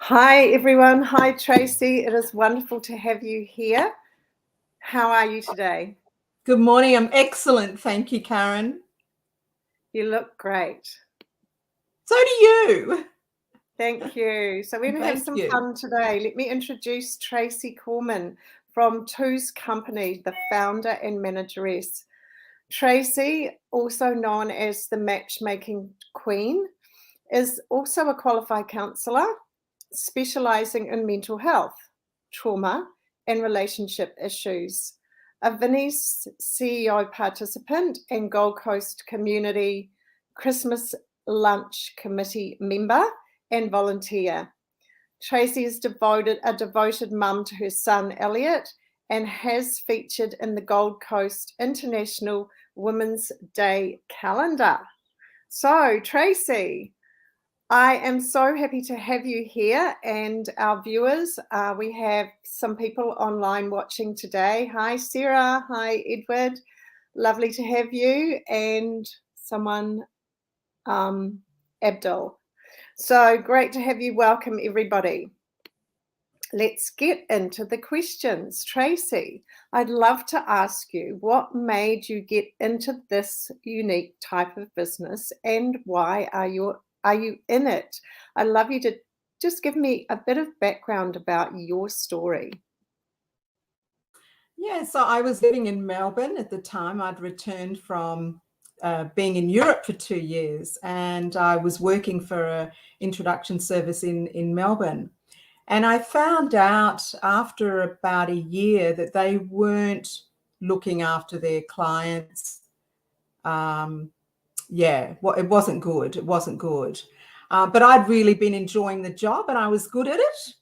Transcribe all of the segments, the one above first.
Hi, everyone. Hi, Tracey. It is wonderful to have you here. How are you today? Good morning. I'm excellent. Thank you, Karen. You look great. So do you. Thank you. So we're going to have Thank some you. fun today. Let me introduce Tracey Korman from Two's Company, the founder and manageress. Tracey, also known as the matchmaking queen, is also a qualified counsellor specialising in mental health, trauma, and relationship issues. A Vinnie's CEO participant and Gold Coast Community Christmas Lunch Committee member and volunteer. Tracey is a devoted mum to her son Elliot and has featured in the Gold Coast International Women's Day calendar. So, Tracey, I am so happy to have you here and our viewers. We have some people online watching today. Hi, Sarah. Hi, Edward. Lovely to have you. And someone, Abdul. So great to have you. Welcome, everybody. Let's get into the questions. Tracey, I'd love to ask you, what made you get into this unique type of business and why are you in it? I'd love you to just give me a bit of background about your story. Yeah, so I was living in Melbourne at the time. I'd returned from being in Europe for 2 years, and I was working for an introduction service in Melbourne. And I found out after about a year that they weren't looking after their clients. It wasn't good. It wasn't good. But I'd really been enjoying the job and I was good at it.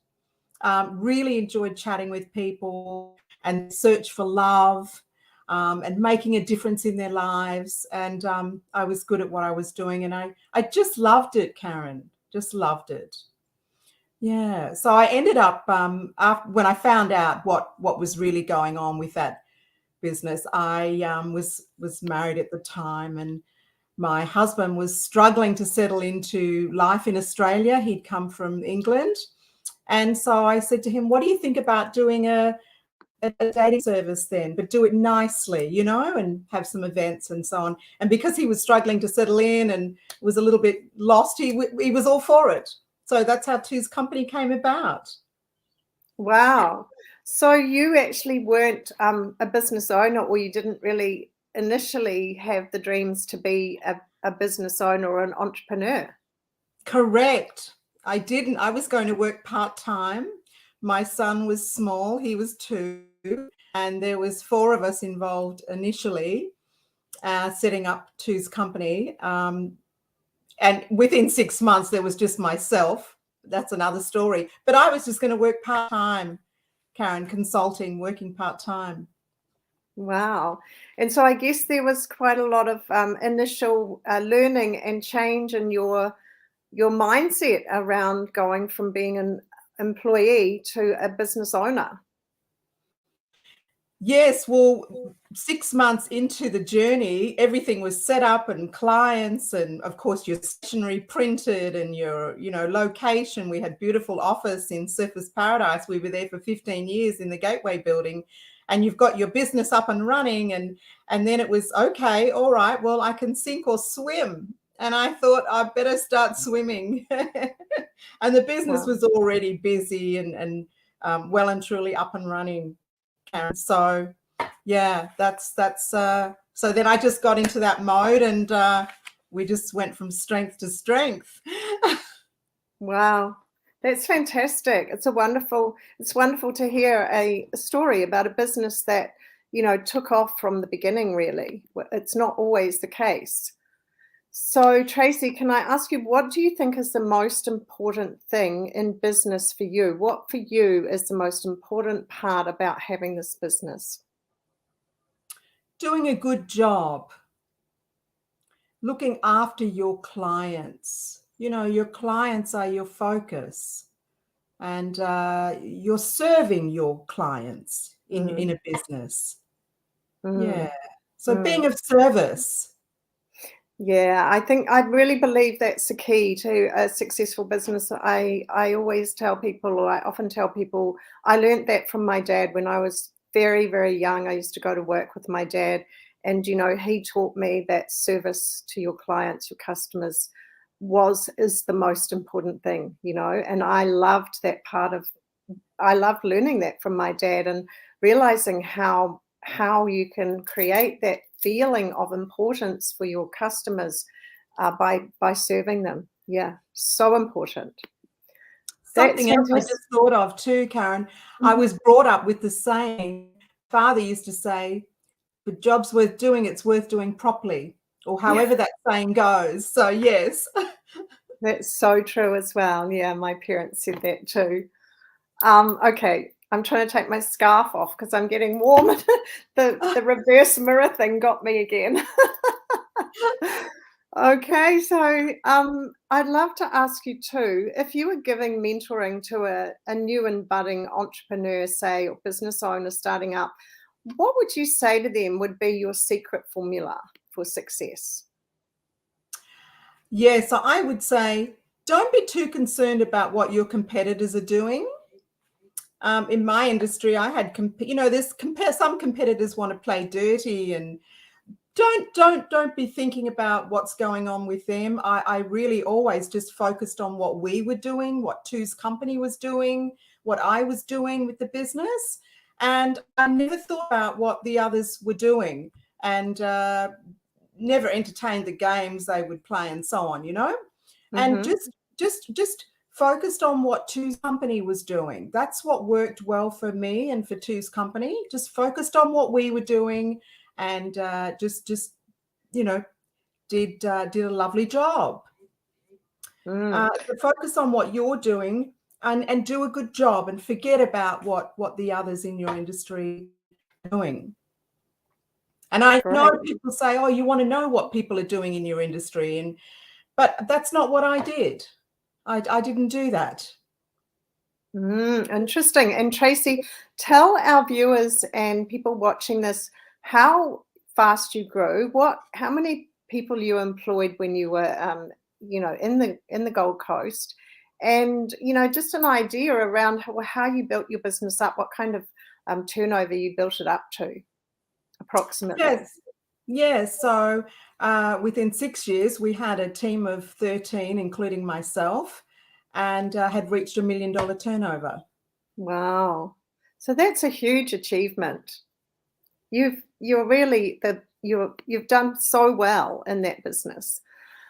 Really enjoyed chatting with people and search for love and making a difference in their lives. And I was good at what I was doing. And I just loved it, Karen. Just loved it. Yeah. So I ended up, when I found out what was really going on with that business, I was married at the time, and my husband was struggling to settle into life in Australia. He'd come from England. And so I said to him, what do you think about doing a dating service then, but do it nicely, and have some events and so on. And because he was struggling to settle in and was a little bit lost, he was all for it. So that's how Two's Company came about. Wow. So you actually weren't a business owner, or you didn't really initially have the dreams to be a business owner or an entrepreneur? Correct. I didn't. I was going to work part-time. My son was small. He was 2. And there was 4 of us involved initially, setting up Two's Company. And within 6 months, there was just myself. That's another story. But I was just going to work part-time, Karen, consulting, working part-time. Wow. And so I guess there was quite a lot of initial learning and change in your mindset around going from being an employee to a business owner. Yes, well, 6 months into the journey, everything was set up and clients, and of course your stationery printed and your, location. We had beautiful office in Surfers Paradise. We were there for 15 years in the Gateway building, and you've got your business up and running. And then it was, okay, all right, well, I can sink or swim. And I thought I better start swimming. And the business was already busy and well and truly up and running. Karen. So yeah, that's so then I just got into that mode, and we just went from strength to strength. Wow, that's fantastic. It's wonderful to hear a story about a business that, took off from the beginning, really. It's not always the case. So, Tracey, can I ask you, what do you think is the most important thing in business for you? What for you is the most important part about having this business? Doing a good job. Looking after your clients. Your clients are your focus. And you're serving your clients in a business. Yeah. So being of service. Yeah, I think I really believe that's the key to a successful business. I always tell people, or I often tell people, I learned that from my dad when I was very, very young. I used to go to work with my dad, and he taught me that service to your clients, your customers, is the most important thing, and I loved that part of I loved learning that from my dad and realizing how you can create that feeling of importance for your customers by serving them. Yeah, so important. That's Something else I fantastic. just thought of too, Karen. I Mhm. was brought up with the saying, father used to say, the job's worth doing, it's worth doing properly, or Yeah, however that saying goes. So yes. that's so true as well. Yeah, my parents said that too. Okay, I'm trying to take my scarf off because I'm getting warm. The reverse mirror thing got me again. Okay, so I'd love to ask you too, if you were giving mentoring to a new and budding entrepreneur, say, or business owner starting up, what would you say to them would be your secret formula for success? Yeah, so I would say don't be too concerned about what your competitors are doing. In my industry, I had, some competitors want to play dirty, and don't be thinking about what's going on with them. I really always just focused on what we were doing, what Two's company was doing, what I was doing with the business, and I never thought about what the others were doing, and never entertained the games they would play and so on, and Mm-hmm. just focused on what Two's company was doing. That's what worked well for me and for Two's company. Just focused on what we were doing, and just you know did a lovely job. Mm, So focus on what you're doing, and do a good job, and forget about what the others in your industry are doing. And I know great. people say, oh, you want to know what people are doing in your industry, but that's not what I did. I didn't do that. Interesting. And Tracy, tell our viewers and people watching this how fast you grew. How many people you employed when you were, in the Gold Coast, and just an idea around how you built your business up. What kind of turnover you built it up to, approximately? Yes. Yes. So within 6 years, we had a team of 13, including myself, and had reached $1 million turnover. Wow. So that's a huge achievement. You've done so well in that business.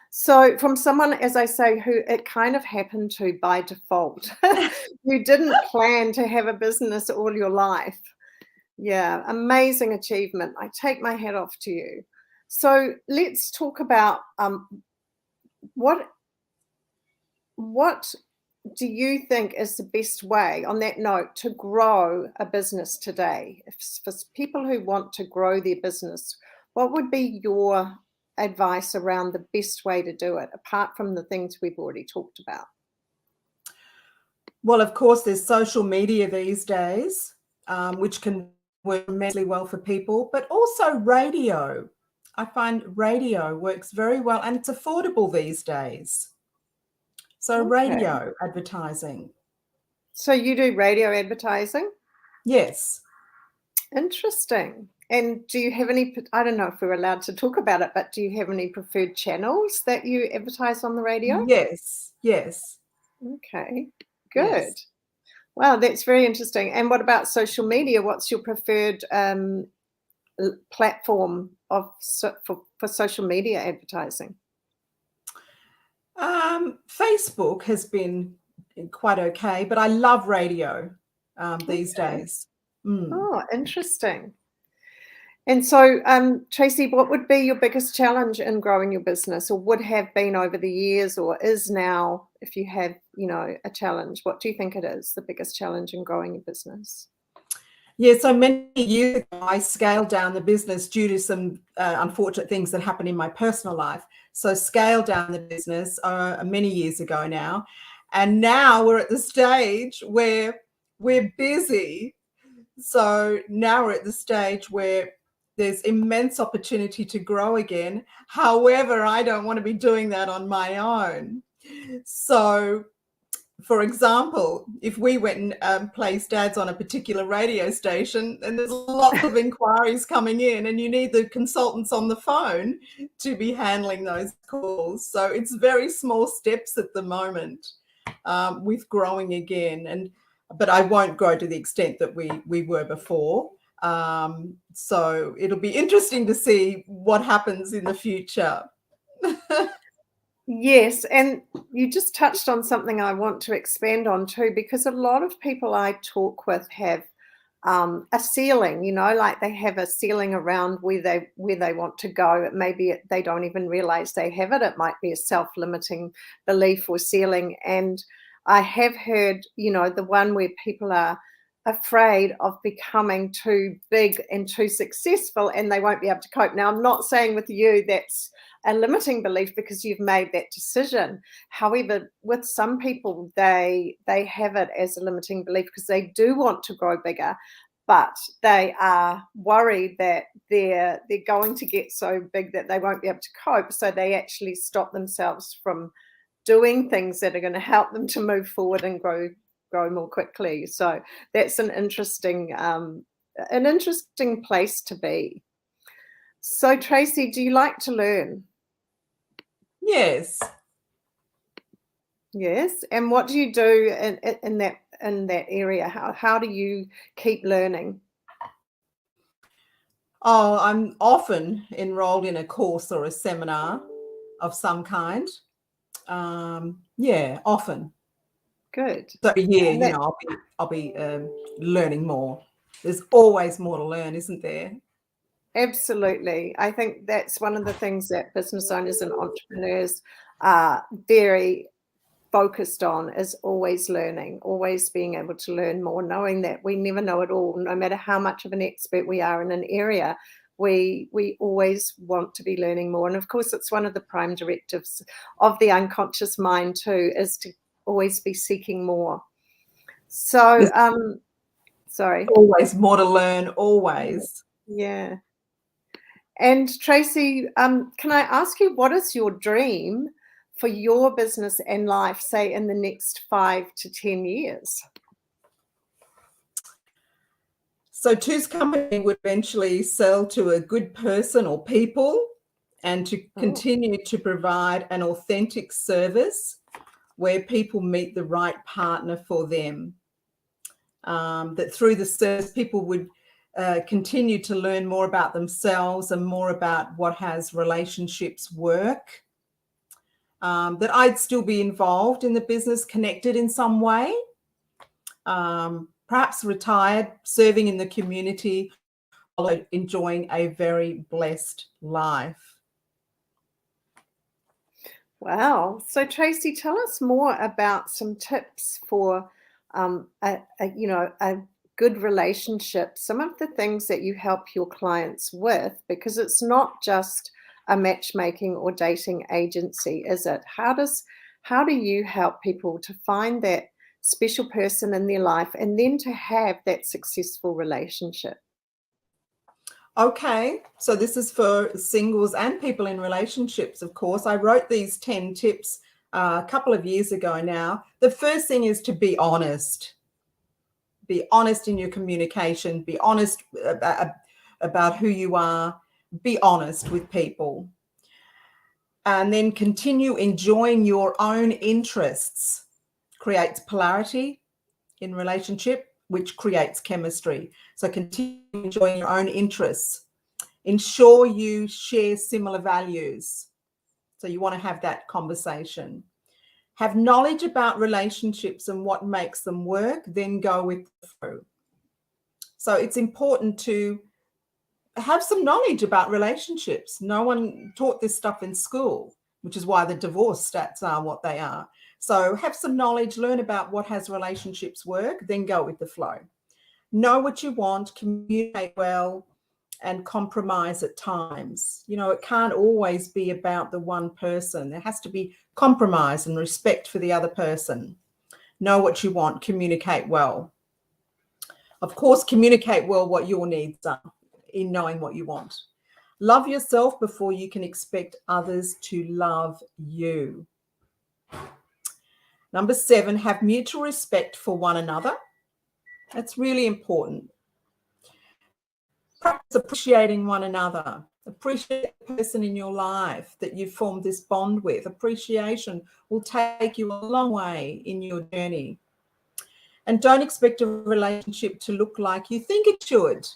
So from someone, as I say, who it kind of happened to by default, you didn't plan to have a business all your life. Yeah, amazing achievement. I take my hat off to you. So let's talk about what what do you think is the best way, on that note, to grow a business today? If, for people who want to grow their business, what would be your advice around the best way to do it, apart from the things we've already talked about? Well, of course, there's social media these days, which can work immensely well for people, but also radio. I find radio works very well, and it's affordable these days. So Okay. radio advertising. So you do radio advertising? Yes. Interesting. And do you have any, I don't know if we're allowed to talk about it, but do you have any preferred channels that you advertise on the radio? Yes. Yes. Okay, good. Yes. Wow, that's very interesting. And what about social media? What's your preferred platform for social media advertising? Facebook has been quite okay, but I love radio these Okay. days. Mm. Oh, interesting. And so, Tracy, what would be your biggest challenge in growing your business, or would have been over the years, or is now, if you have, a challenge? What do you think it is, the biggest challenge in growing your business? Yeah, so many years ago, I scaled down the business due to some unfortunate things that happened in my personal life. So scaled down the business many years ago now. And now we're at the stage where we're busy. So now we're at the stage where there's immense opportunity to grow again. However, I don't want to be doing that on my own. So, for example, if we went and placed ads on a particular radio station, and there's lots of inquiries coming in, and you need the consultants on the phone to be handling those calls. So it's very small steps at the moment with growing again. But I won't grow to the extent that we were before. So it'll be interesting to see what happens in the future. Yes, and you just touched on something I want to expand on too, because a lot of people I talk with have a ceiling, you know, like they have a ceiling around where they want to go. Maybe they don't even realize they have it. It might be a self-limiting belief or ceiling. And I have heard, you know, the one where people are afraid of becoming too big and too successful and they won't be able to cope. Now, I'm not saying with you that's a limiting belief because you've made that decision. However, with some people, they have it as a limiting belief because they do want to grow bigger, but they are worried that they're going to get so big that they won't be able to cope. So they actually stop themselves from doing things that are going to help them to move forward and grow more quickly. So that's an interesting place to be. So Tracey, do you like to learn? Yes. Yes. And what do you do in that area? How do you keep learning? Oh, I'm often enrolled in a course or a seminar of some kind. Yeah, often. Good. So every year, you know, I'll be learning more. There's always more to learn, isn't there? Absolutely. I think that's one of the things that business owners and entrepreneurs are very focused on, is always learning, always being able to learn more, knowing that we never know it all. No matter how much of an expert we are in an area, we always want to be learning more. And of course, it's one of the prime directives of the unconscious mind too, is to always be seeking more. So, sorry. Always more to learn, always. Yeah. And Tracey, can I ask you, what is your dream for your business and life, say in the next 5 to 10 years? So Two's company would eventually sell to a good person or people, and to continue to provide an authentic service where people meet the right partner for them. That through the service, people would continue to learn more about themselves and more about what has relationships work. That I'd still be involved in the business, connected in some way, perhaps retired, serving in the community, while enjoying a very blessed life. Wow. So Tracey, tell us more about some tips for a good relationship, some of the things that you help your clients with, because it's not just a matchmaking or dating agency, is it? How do you help people to find that special person in their life and then to have that successful relationship? Okay, so this is for singles and people in relationships, of course. I wrote these 10 tips a couple of years ago now. The first thing is to be honest. Be honest in your communication. Be honest about who you are. Be honest with people. And then continue enjoying your own interests. Creates polarity in relationship, which creates chemistry. So continue enjoying your own interests. Ensure you share similar values. So you want to have that conversation. Have knowledge about relationships and what makes them work, then go with the flow. So it's important to have some knowledge about relationships. No one taught this stuff in school, which is why the divorce stats are what they are. So have some knowledge, learn about what has relationships work, then go with the flow. Know what you want, communicate well, and compromise at times. You know, it can't always be about the one person. There has to be compromise and respect for the other person. Know what you want, communicate well. Of course, communicate well what your needs are. in knowing what you want. Love yourself before you can expect others to love you. Number 7, have mutual respect for one another. That's really important. Practice appreciating one another. Appreciate the person in your life that you've formed this bond with. Appreciation will take you a long way in your journey. And don't expect a relationship to look like you think it should,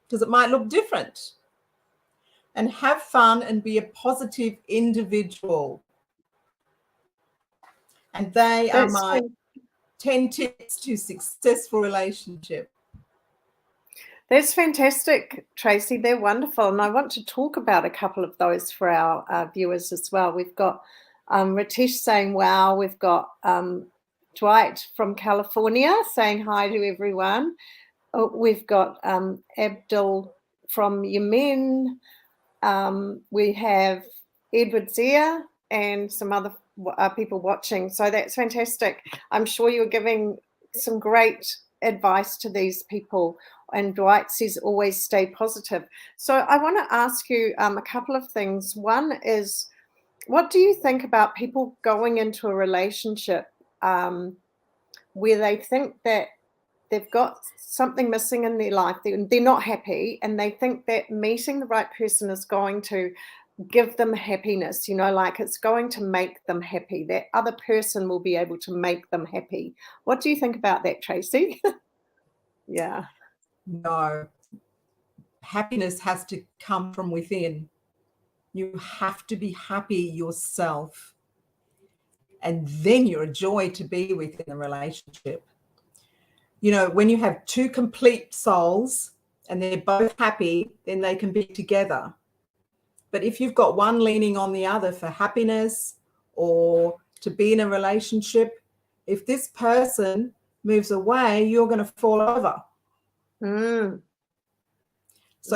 because it might look different. And have fun and be a positive individual. And they are my 10 tips to successful relationship. That's fantastic, Tracey. They're wonderful. And I want to talk about a couple of those for our viewers as well. We've got Ritesh saying, wow. We've got Dwight from California saying hi to everyone. We've got Abdul from Yemen. We have Edward Zia and some other people watching. So that's fantastic. I'm sure you're giving some great advice to these people. And Dwight says, always stay positive. So I want to ask you a couple of things. One is, what do you think about people going into a relationship where they think that they've got something missing in their life, they're not happy, and they think that meeting the right person is going to give them happiness, like it's going to make them happy. That other person will be able to make them happy. What do you think about that, Tracey? Yeah. No. Happiness has to come from within. You have to be happy yourself. And then you're a joy to be with in a relationship. When you have two complete souls and they're both happy, then they can be together. But if you've got one leaning on the other for happiness or to be in a relationship, if this person moves away, you're going to fall over. So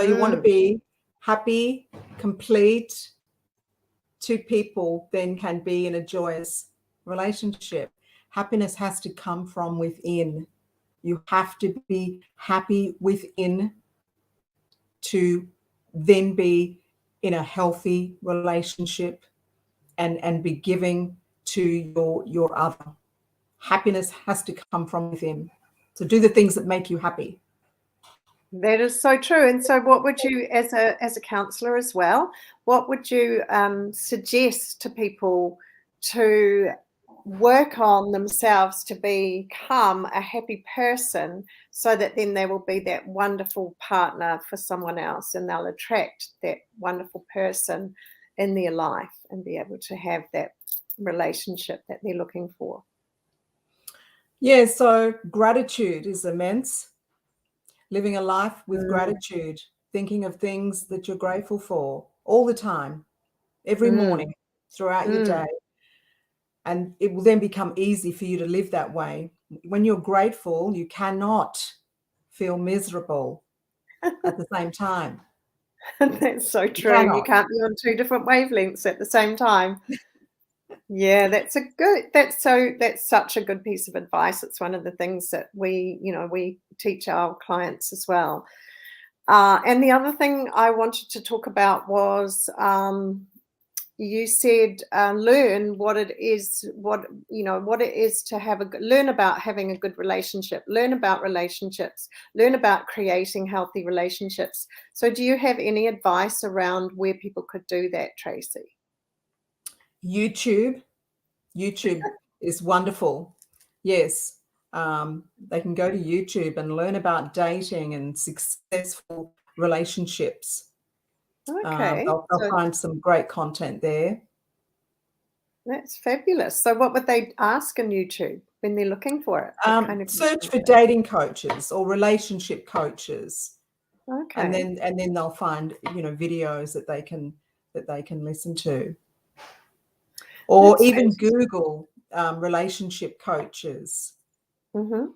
you want to be happy, complete. Two people then can be in a joyous relationship. Happiness has to come from within. You have to be happy within to then be in a healthy relationship and be giving to your other. Happiness has to come from within. So do the things that make you happy. That is so true. And so what would you, as a counsellor as well, what would you suggest to people to work on themselves to become a happy person, so that then they will be that wonderful partner for someone else, and they'll attract that wonderful person in their life and be able to have that relationship that they're looking for? Yeah, so gratitude is immense. Living a life with gratitude, thinking of things that you're grateful for all the time, every morning, throughout your day. And it will then become easy for you to live that way. When you're grateful, you cannot feel miserable at the same time. That's so true. You can't be on two different wavelengths at the same time. Yeah, that's such a good piece of advice. It's one of the things that we teach our clients as well. And the other thing I wanted to talk about was you said learn what it is to learn about having a good relationship, learn about relationships, learn about creating healthy relationships. So do you have any advice around where people could do that, Tracey? YouTube is wonderful. Yes. They can go to YouTube and learn about dating and successful relationships. Okay. They'll find some great content there. That's fabulous. So what would they ask on YouTube when they're looking for it? What kind of search for dating coaches or relationship coaches. Okay. And then they'll find videos that they can listen to. Or even Google relationship coaches. And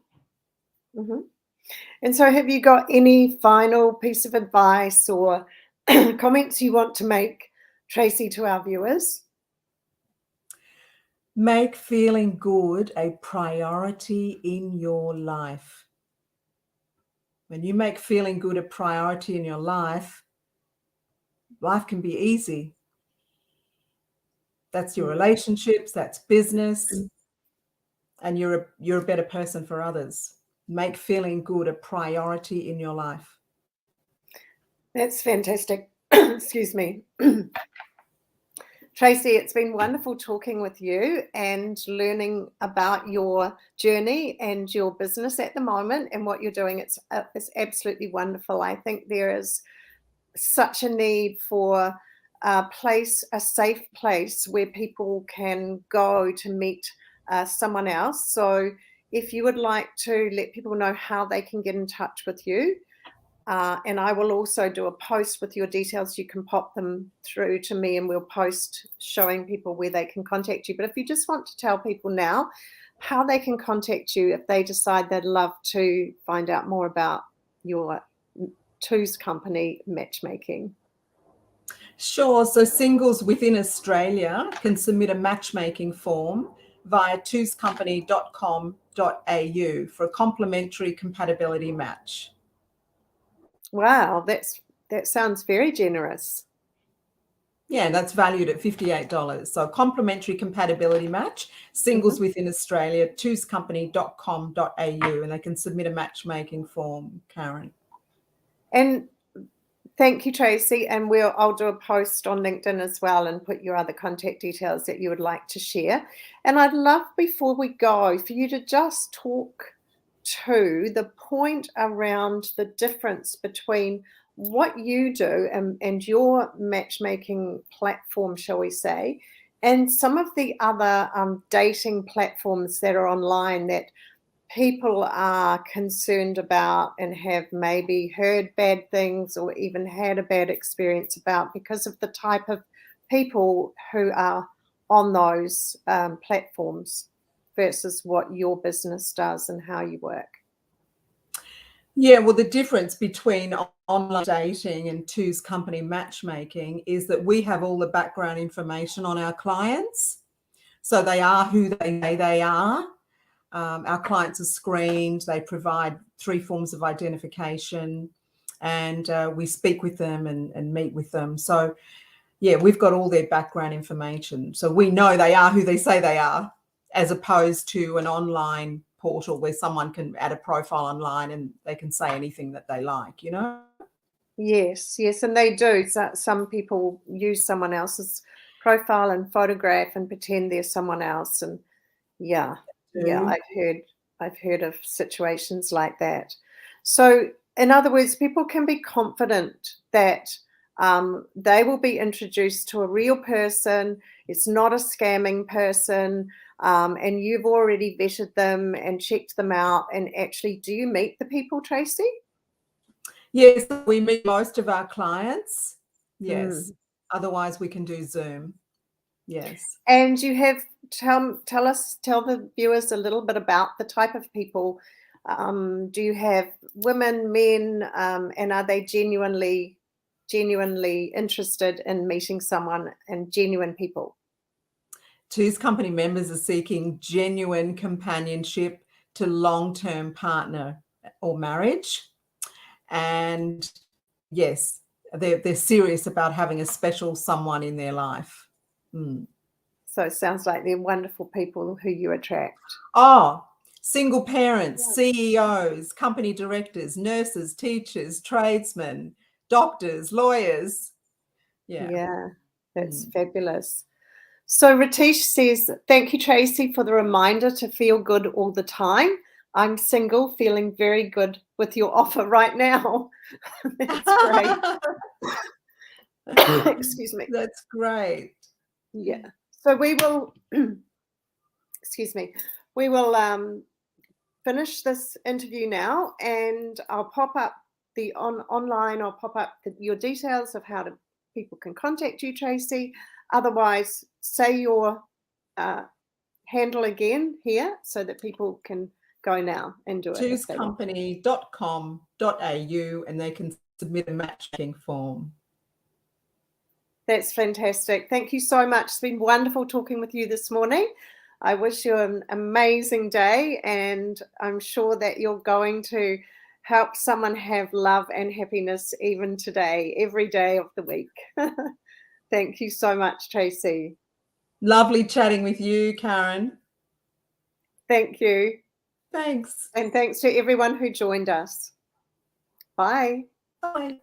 so have you got any final piece of advice or comments you want to make, Tracey, to our viewers? Make feeling good a priority in your life. When you make feeling good a priority in your life, life can be easy. That's your relationships, that's business, and you're a better person for others. Make feeling good a priority in your life. That's fantastic. Excuse me. Tracey, it's been wonderful talking with you and learning about your journey and your business at the moment and what you're doing. It's absolutely wonderful. I think there is such a need for a safe place where people can go to meet someone else. So if you would like to let people know how they can get in touch with you, and I will also do a post with your details. You can pop them through to me and we'll post showing people where they can contact you. But if you just want to tell people now how they can contact you if they decide they'd love to find out more about your Two's company matchmaking. Sure. So singles within Australia can submit a matchmaking form via twoscompany.com.au for a complimentary compatibility match. Wow, that sounds very generous. Yeah, that's valued at $58. So complimentary compatibility match, singles within Australia, twoscompany.com.au, and they can submit a matchmaking form, Karen. And thank you, Tracey. And I'll do a post on LinkedIn as well and put your other contact details that you would like to share. And I'd love, before we go, for you to just talk to the point around the difference between what you do and your matchmaking platform, shall we say, and some of the other dating platforms that are online that people are concerned about and have maybe heard bad things or even had a bad experience about because of the type of people who are on those platforms versus what your business does and how you work. Yeah, well, the difference between online dating and Two's company matchmaking is that we have all the background information on our clients. So they are who they say they are. Our clients are screened. They provide 3 forms of identification, and we speak with them and meet with them. So, yeah, we've got all their background information. So we know they are who they say they are, as opposed to an online portal where someone can add a profile online and they can say anything that they like, you know? Yes, and they do. So some people use someone else's profile and photograph and pretend they're someone else. And yeah, I've heard of situations like that. So in other words, people can be confident that they will be introduced to a real person. It's not a scamming person. And you've already vetted them and checked them out. And actually, do you meet the people, Tracey? Yes, we meet most of our clients. Yes. Otherwise, we can do Zoom. Yes. And you have tell the viewers a little bit about the type of people. Do you have women, men, and are they genuinely interested in meeting someone and genuine people? Two's company members are seeking genuine companionship to long-term partner or marriage. And yes, they're serious about having a special someone in their life. So it sounds like they're wonderful people who you attract. Oh, single parents, CEOs, company directors, nurses, teachers, tradesmen, doctors, lawyers. Yeah, that's fabulous. So Ratish says, thank you, Tracey, for the reminder to feel good all the time. I'm single, feeling very good with your offer right now. That's great. Excuse me. That's great. Yeah. So we will, excuse me, we will finish this interview now, and I'll pop up online. I'll pop up your details of how people can contact you, Tracey. Otherwise, say your handle again here so that people can go now and do it. twoscompany.com.au, and they can submit a matchmaking form. That's fantastic. Thank you so much. It's been wonderful talking with you this morning. I wish you an amazing day, and I'm sure that you're going to help someone have love and happiness even today, every day of the week. Thank you so much, Tracey. Lovely chatting with you, Karen. Thank you. Thanks. And thanks to everyone who joined us. Bye. Bye.